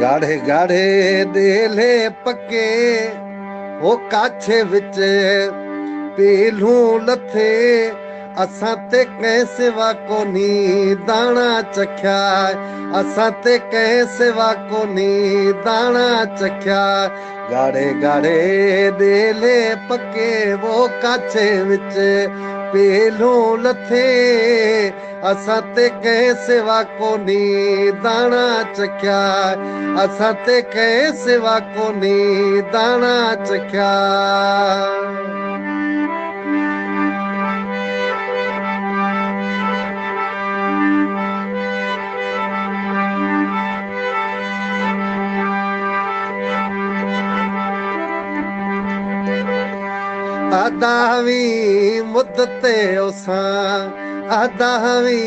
गाढ़े गाढ़े देले पक्के ओ काछे विच पीलू लथे असां ते कंहिं सिवा कोनी दाणा चख्या असां ते कंहिं सिवा कोनी दाणा चख्या गाढ़े गाढ़े देले पक्के वो काछे विच पीलू लथे असां ते कंहिं सिवा कोनी दाणा चख्या असां ते कंहिं सिवा कोनी दाणा चख्या आदावी मुद्दते उसां आदावी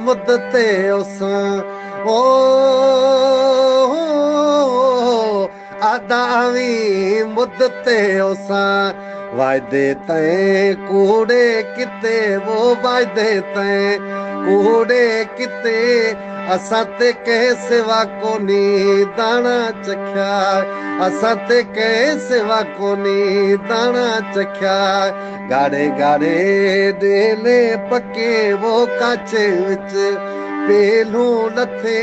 मुद्दते उसां ओ आदावी मुद्दते उसां वायदे तैं कूड़े किते वो वायदे तैं कूड़े किते असां ते कंहिं सिवा कोनी दाणा चख्या असां ते कंहिं सिवा कोनी दाणा चख्या गाढ़े गाढ़े देले पके वो काछे विच पीलू लथे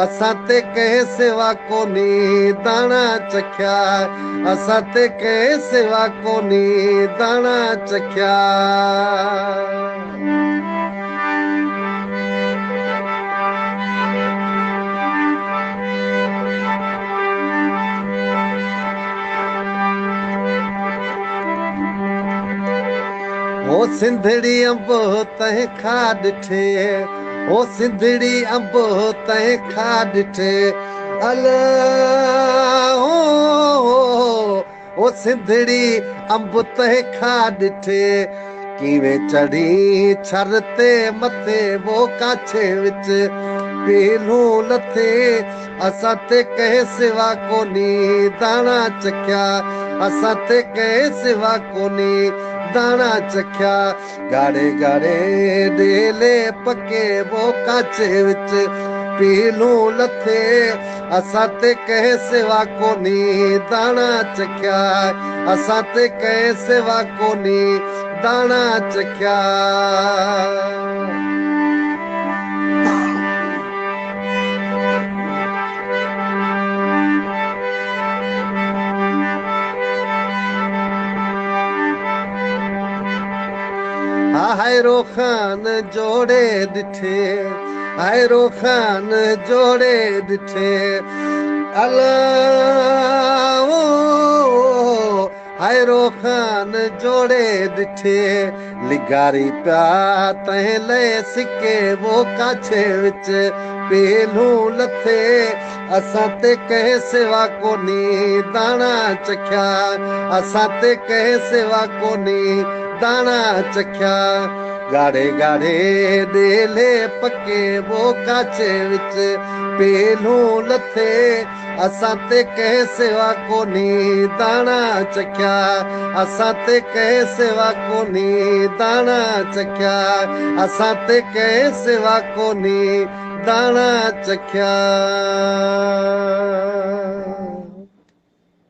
असां ते कंहिं सिवा कोनी दाणा चख्या असां ते कंहिं सिवा कोनी दाणा चख्या ओ सिंधड़ी अंब तंहिं खा ॾिठे ओ सिंधड़ी अंब तंहिं खा ॾिठे अल ओ सिंधड़ी अंब तंहिं खा ॾिठे कीवें चढ़ी छर ते मथे वो काछे विच पीलू लथे असां ते कंहिं सिवा कोनी दाणा चख्या असां ते कंहिं सिवा कोनी दाणा चख्या गाढ़े गाढ़े देले पके वो काछे विच पीलू लथे असां ते कंहिं सिवा कोनी दाणा चख्या असां ते कंहिं सिवा कोनी दाणा चख्या हायरो खान जोड़े ॾिठे हायरो खान जोड़े ॾिठे अल्लाह हायरो खान जोड़े ॾिठे लिगारी पिया तंहिं लए सिके वो काछे विच पीलू लथे असां ते कंहिं सिवा कोनी दाणा चख्या असां ते कंहिं सिवा कोनी दाणा चख्या गाढ़े गाढ़े देले पके वो काछे विच पीलू लथे असां ते कंहिं सिवा कोनी दाणा चख्या असां ते कंहिं सिवा कोनी दाणा चख्या असां ते कंहिं सिवा कोनी दाणा चख्या